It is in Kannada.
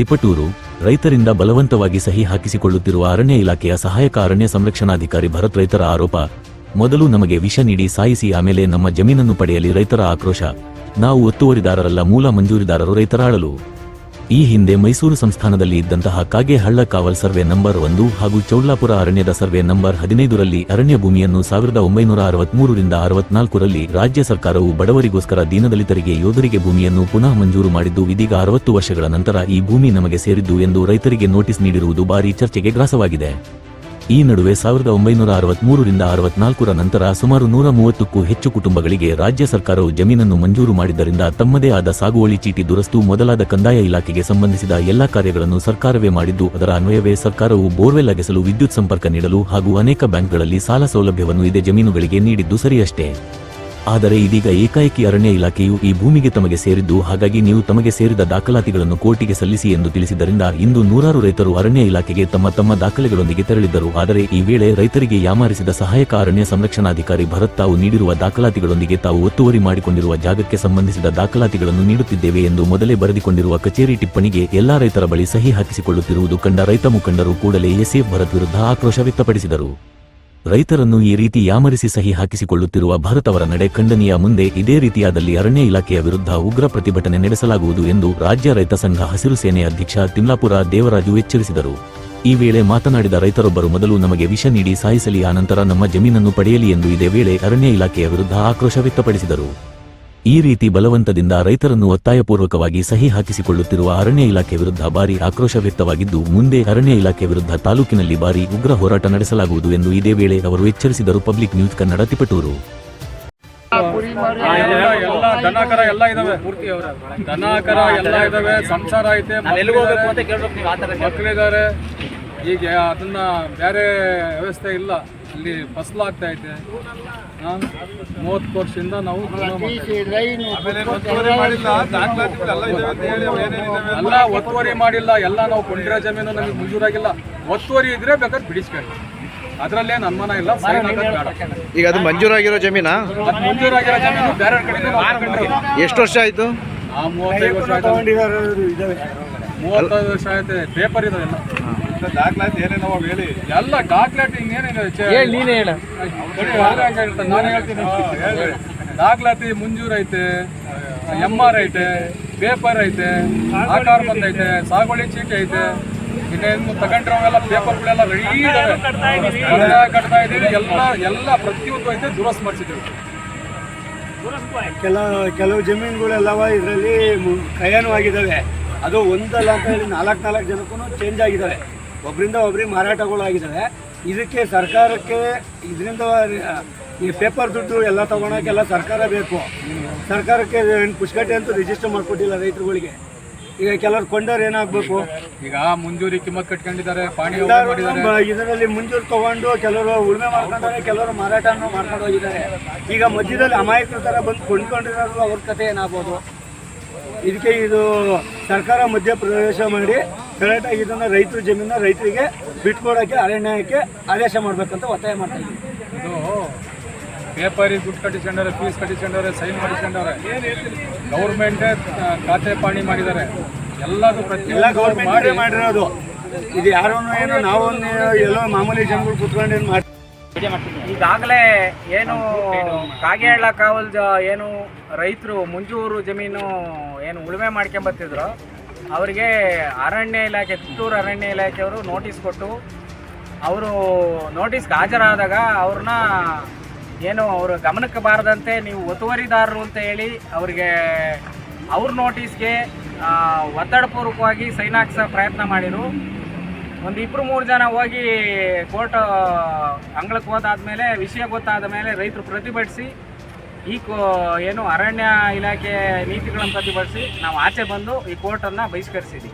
ತಿಪಟೂರು ರೈತರಿಂದ ಬಲವಂತವಾಗಿ ಸಹಿ ಹಾಕಿಸಿಕೊಳ್ಳುತ್ತಿರುವ ಅರಣ್ಯ ಇಲಾಖೆಯ ಸಹಾಯಕ ಅರಣ್ಯ ಸಂರಕ್ಷಣಾಧಿಕಾರಿ ಭರತ್ ರೈತರ ಆರೋಪ. ಮೊದಲು ನಮಗೆ ವಿಷ ನೀಡಿ ಸಾಯಿಸಿ ಆಮೇಲೆ ನಮ್ಮ ಜಮೀನನ್ನು ಪಡೆಯಲಿ ರೈತರ ಆಕ್ರೋಶ. ನಾವು ಒತ್ತುವರಿದಾರರಲ್ಲ, ಮೂಲ ಮಂಜೂರಿದಾರರು ರೈತರ ಆಳಲು. ಈ ಹಿಂದೆ ಮೈಸೂರು ಸಂಸ್ಥಾನದಲ್ಲಿ ಇದ್ದಂತಹ ಕಾಗೆ ಹಳ್ಳ ಕಾವಲ್ ಸರ್ವೆ ನಂಬರ್ 1 ಹಾಗೂ ಚೌಡ್ಲಾಪುರ ಅರಣ್ಯದ ಸರ್ವೆ ನಂಬರ್ 15ರಲ್ಲಿ ಅರಣ್ಯ ಭೂಮಿಯನ್ನು 1963ರಿಂದ 64ರಲ್ಲಿ ರಾಜ್ಯ ಸರ್ಕಾರವು ಬಡವರಿಗೋಸ್ಕರ ದೀನದಲಿತರಿಗೆ ಯೋಧರಿಗೆ ಭೂಮಿಯನ್ನು ಪುನಃ ಮಂಜೂರು ಮಾಡಿದ್ದು, ಇದೀಗ 60 ವರ್ಷಗಳ ನಂತರ ಈ ಭೂಮಿ ನಮಗೆ ಸೇರಿದ್ದು ಎಂದು ರೈತರಿಗೆ ನೋಟಿಸ್ ನೀಡಿರುವುದು ಭಾರೀ ಚರ್ಚೆಗೆ ಗ್ರಾಸವಾಗಿದೆ. ಈ ನಡುವೆ 1963ರಿಂದ 64ರ ನಂತರ ಸುಮಾರು 130ಕ್ಕೂ ಹೆಚ್ಚು ಕುಟುಂಬಗಳಿಗೆ ರಾಜ್ಯ ಸರ್ಕಾರವು ಜಮೀನನ್ನು ಮಂಜೂರು ಮಾಡಿದ್ದರಿಂದ ತಮ್ಮದೇ ಆದ ಸಾಗುವಳಿ ಚೀಟಿ, ದುರಸ್ತು ಮೊದಲಾದ ಕಂದಾಯ ಇಲಾಖೆಗೆ ಸಂಬಂಧಿಸಿದ ಎಲ್ಲಾ ಕಾರ್ಯಗಳನ್ನು ಸರ್ಕಾರವೇ ಮಾಡಿದ್ದು, ಅದರ ಅನ್ವಯವೇ ಸರ್ಕಾರವು ಬೋರ್ವೆಲ್ ಅಗೆಸಲು ವಿದ್ಯುತ್ ಸಂಪರ್ಕ ನೀಡಲು ಹಾಗೂ ಅನೇಕ ಬ್ಯಾಂಕ್ಗಳಲ್ಲಿ ಸಾಲ ಸೌಲಭ್ಯವನ್ನು ಇದೇ ಜಮೀನುಗಳಿಗೆ ನೀಡಿದ್ದು ಸರಿಯಷ್ಟೇ. ಆದರೆ ಇದೀಗ ಏಕಾಏಕಿ ಅರಣ್ಯ ಇಲಾಖೆಯು ಈ ಭೂಮಿಗೆ ತಮಗೆ ಸೇರಿದ್ದು, ಹಾಗಾಗಿ ನೀವು ತಮಗೆ ಸೇರಿದ ದಾಖಲಾತಿಗಳನ್ನು ಕೋರ್ಟಿಗೆ ಸಲ್ಲಿಸಿ ಎಂದು ತಿಳಿಸಿದ್ದರಿಂದ ಇಂದು ನೂರಾರು ರೈತರು ಅರಣ್ಯ ಇಲಾಖೆಗೆ ತಮ್ಮ ದಾಖಲೆಗಳೊಂದಿಗೆ ತೆರಳಿದ್ದರು. ಆದರೆ ಈ ವೇಳೆ ರೈತರಿಗೆ ಯಾಮಾರಿಸಿದ ಸಹಾಯಕ ಅರಣ್ಯ ಸಂರಕ್ಷಣಾಧಿಕಾರಿ ಭರತ್ ತಾವು ನೀಡಿರುವ ದಾಖಲಾತಿಗಳೊಂದಿಗೆ ತಾವು ಒತ್ತುವರಿ ಮಾಡಿಕೊಂಡಿರುವ ಜಾಗಕ್ಕೆ ಸಂಬಂಧಿಸಿದ ದಾಖಲಾತಿಗಳನ್ನು ನೀಡುತ್ತಿದ್ದೇವೆ ಎಂದು ಮೊದಲೇ ಬರೆದುಕೊಂಡಿರುವ ಕಚೇರಿ ಟಿಪ್ಪಣಿಗೆ ಎಲ್ಲಾ ರೈತರ ಬಳಿ ಸಹಿ ಹಾಕಿಸಿಕೊಳ್ಳುತ್ತಿರುವುದು ಕಂಡ ರೈತ ಮುಖಂಡರು ಕೂಡಲೇ ಎಸ್ಎಫ್ ಭರತ್ ವಿರುದ್ಧ ಆಕ್ರೋಶ ವ್ಯಕ್ತಪಡಿಸಿದರು. ರೈತರನ್ನು ಈ ರೀತಿ ಯಾಮರಿಸಿ ಸಹಿ ಹಾಕಿಸಿಕೊಳ್ಳುತ್ತಿರುವ ಭಾರತ್ ಅವರ ನಡೆ ಖಂಡನೀಯ. ಮುಂದೆ ಇದೇ ರೀತಿಯಾದಲ್ಲಿ ಅರಣ್ಯ ಇಲಾಖೆಯ ವಿರುದ್ಧ ಉಗ್ರ ಪ್ರತಿಭಟನೆ ನಡೆಸಲಾಗುವುದು ಎಂದು ರಾಜ್ಯ ರೈತ ಸಂಘ ಹಸಿರು ಸೇನೆ ಅಧ್ಯಕ್ಷ ತಿಮ್ಲಾಪುರ ದೇವರಾಜು ಎಚ್ಚರಿಸಿದರು. ಈ ವೇಳೆ ಮಾತನಾಡಿದ ರೈತರೊಬ್ಬರು, ಮೊದಲು ನಮಗೆ ವಿಷ ನೀಡಿ ಸಾಯಿಸಲಿ, ಆನಂತರ ನಮ್ಮ ಜಮೀನನ್ನು ಪಡೆಯಲಿ ಎಂದು ಇದೇ ವೇಳೆ ಅರಣ್ಯ ಇಲಾಖೆಯ ವಿರುದ್ಧ ಆಕ್ರೋಶ ವ್ಯಕ್ತಪಡಿಸಿದರು. ಈ ರೀತಿ ಬಲವಂತದಿಂದ ರೈತರನ್ನು ಒತ್ತಾಯಪೂರ್ವಕವಾಗಿ ಸಹಿ ಹಾಕಿಸಿಕೊಳ್ಳುತ್ತಿರುವ ಅರಣ್ಯ ಇಲಾಖೆ ವಿರುದ್ಧ ಭಾರೀ ಆಕ್ರೋಶ ವ್ಯಕ್ತವಾಗಿದ್ದು, ಮುಂದೆ ಅರಣ್ಯ ಇಲಾಖೆ ವಿರುದ್ಧ ತಾಲೂಕಿನಲ್ಲಿ ಭಾರೀ ಉಗ್ರ ಹೋರಾಟ ನಡೆಸಲಾಗುವುದು ಎಂದು ಇದೇ ವೇಳೆ ಅವರು ಎಚ್ಚರಿಸಿದರು. Public news Kannada, Tiptur. ಸಂಸಾರ ಐತೆ, ಮಕ್ಕಳಿದ್ದಾರೆ. ಈಗ ಅದನ್ನ ಬೇರೆ ವ್ಯವಸ್ಥೆ ಇಲ್ಲ, ಅಲ್ಲಿ ಫಸಲಾಗ್ತಾ ಐತೆ. 30 ವರ್ಷದಿಂದ ನಾವು ಎಲ್ಲ ಒತ್ತುವರಿ ಮಾಡಿಲ್ಲ. ಎಲ್ಲ ನಾವು ಕೊಂಡಿರೋ ಜಮೀನು ನಮಗೆ ಮಂಜೂರಾಗಿಲ್ಲ. ಒತ್ತುವರಿ ಇದ್ರೆ ಬೇಕಾದ್ರೆ ಬಿಡಿಸ್ಕೊಳ್ಳಿ, ಅದರಲ್ಲೇನು ಅನುಮಾನ ಇಲ್ಲ. ಈಗ ಅದು ಮಂಜೂರಾಗಿರೋ ಜಮೀನಾ? ಮಂಜೂರಾಗಿರೋ ಜಮೀನು ಬೇರೆ ಕಡೆ. ಎಷ್ಟು ವರ್ಷ ಆಯ್ತು? 35 ವರ್ಷ ಆಯ್ತು. 35 ವರ್ಷ ಆಯ್ತು. ಪೇಪರ್ ಇದಾವೆಲ್ಲ ದಾಖಲಾತಿ ಏನೇನೋ ಹೇಳಿ. ಎಲ್ಲ ದಾಖಲಾತಿ ಇನ್ನೇನೇನು ನೀನೇ ಹೇಳ, ನಾನು ಹೇಳ್ತೀನಿ. ದಾಖಲಾತಿ ಮಂಜೂರು ಐತೆ, MR ಐತೆ, ಪೇಪರ್ ಐತೆ, ಆಕಾರ ಬಂದೈತೆ, ಸಾಗುವಳಿ ಚೀಟಿ ಐತೆ. ಇನ್ನೇನು ತಗೊಂಡ್ರವೆಲ್ಲ ಪೇಪರ್ಗಳೆಲ್ಲ ರೆಡಿ ಇದಾವೆ. ಕಟ್ತಾ ಇದ್ದೀವಿ. ಎಲ್ಲ ಪ್ರತಿಯೊಂದು ಐತೆ, ದುರಸ್ತು ಮಾಡಿಸಿದ್ದೀವಿ. ಕೆಲವು ಜಮೀನುಗಳೆಲ್ಲವ ಇದರಲ್ಲಿ ಕ್ರಯನೂ ಆಗಿದ್ದಾವೆ. ಅದು ಒಂದಲ್ಲ ಅಂತ ಹೇಳಿ 4 ಜನಕ್ಕೂ ಚೇಂಜ್ ಆಗಿದ್ದಾವೆ. ಒಬ್ಬರಿಂದ ಒಬ್ಬರಿಗೆ ಮಾರಾಟಗಳಾಗಿದ್ದಾವೆ. ಇದಕ್ಕೆ ಸರ್ಕಾರಕ್ಕೆ ಇದರಿಂದ ಈ ಪೇಪರ್ ದುಡ್ಡು ಎಲ್ಲ ತಗೊಳಕ್ಕೆಲ್ಲ ಸರ್ಕಾರ ಬೇಕು. ಸರ್ಕಾರಕ್ಕೆ ಪುಷ್ಕಟ್ಟೆ ಅಂತೂ ರಿಜಿಸ್ಟರ್ ಮಾಡಿಕೊಟ್ಟಿಲ್ಲ ರೈತರುಗಳಿಗೆ. ಈಗ ಕೆಲವರು ಕೊಂಡವ್ರು ಏನಾಗಬೇಕು? ಈಗ ಮುಂಜೂರಿ ಕಿಮ್ಮತ್ ಕಟ್ಕೊಂಡಿದ್ದಾರೆ, ಇದರಲ್ಲಿ ಮುಂಜೂರು ತಗೊಂಡು ಕೆಲವರು ಉಳುಮೆ ಮಾಡ್ಕೊಂಡಾರೆ, ಕೆಲವರು ಮಾರಾಟನೂ ಮಾಡ್ಕೊಂಡು ಹೋಗಿದ್ದಾರೆ. ಈಗ ಮಧ್ಯದಲ್ಲಿ ಅಮಾಯಕರ ಥರ ಬಂದು ಕೊಂಡ್ಕೊಂಡಿರೋರು, ಅವ್ರ ಕಥೆ ಏನಾಗ್ಬೋದು? ಇದಕ್ಕೆ ಇದು ಸರ್ಕಾರ ಮಧ್ಯ ಪ್ರವೇಶ ಮಾಡಿ ಕರೆಕ್ಟಾಗಿ ಇದನ್ನು ರೈತರ ಜಮೀನ ರೈತರಿಗೆ ಬಿಟ್ಕೊಡೋಕ್ಕೆ ಅರಣ್ಯಕ್ಕೆ ಆದೇಶ ಮಾಡಬೇಕಂತ ಒತ್ತಾಯ ಮಾಡ್ತಾ ಇದ್ದೀವಿ. ಇದು ಪೇಪರಿಗೆ ದುಡ್ಡು ಕಟ್ಟಿಸ್ಕೊಂಡವ್ರೆ, ಫೀಸ್ ಕಟ್ಟಿಸ್ಕೊಂಡವ್ರೆ, ಸೈನ್ ಮಾಡಿಸ್ಕೊಂಡವ್ರೆ. ಗೌರ್ಮೆಂಟೇ ಖಾತೆ ಪಾಣಿ ಮಾಡಿದ್ದಾರೆ. ಎಲ್ಲ ಗೌರ್ಮೆಂಟ್ ಮಾಡಿರೋದು. ಇದು ಯಾರೂ ಏನೋ ನಾವು ಎಲ್ಲೋ ಮಾಮೂಲಿ ಜನಗಳು ಕುತ್ಕೊಂಡೇನು ಮಾಡಿ. ಈಗಾಗಲೇ ಏನು ಕಾಗೇಹಳ್ಳ ಕಾವಲ್ ಏನು ರೈತರು ಮುಂಜೂರು ಜಮೀನು ಏನು ಉಳುಮೆ ಮಾಡ್ಕೊಂಬತ್ತಿದ್ರು, ಅವರಿಗೆ ಅರಣ್ಯ ಇಲಾಖೆ, ತಿಪಟೂರು ಅರಣ್ಯ ಇಲಾಖೆಯವರು ನೋಟಿಸ್ ಕೊಟ್ಟು, ಅವರು ನೋಟಿಸ್ಗೆ ಹಾಜರಾದಾಗ ಅವ್ರನ್ನ ಏನು ಅವ್ರ ಗಮನಕ್ಕೆ ಬಾರದಂತೆ ನೀವು ಒತ್ತುವರಿದಾರರು ಅಂತ ಹೇಳಿ ಅವರಿಗೆ ಅವ್ರ ನೋಟಿಸ್ಗೆ ಒತ್ತಡಪೂರ್ವಕವಾಗಿ ಸೈನ್ ಹಾಕ್ಸೋ ಪ್ರಯತ್ನ ಮಾಡಿದರು. ಒಂದು 2-3 ಜನ ಹೋಗಿ ಕೋರ್ಟ್ ಅಂಗಳಕ್ಕೆ ಹೋದಾದ್ಮೇಲೆ ವಿಷಯ ಗೊತ್ತಾದ ಮೇಲೆ ರೈತರು ಪ್ರತಿಭಟಿಸಿ ಏನು ಅರಣ್ಯ ಇಲಾಖೆ ನೀತಿಗಳನ್ನು ಪ್ರತಿಭಟಿಸಿ ನಾವು ಆಚೆ ಬಂದು ಈ ಕೋರ್ಟನ್ನು ಬಹಿಷ್ಕರಿಸಿದ್ದೀವಿ.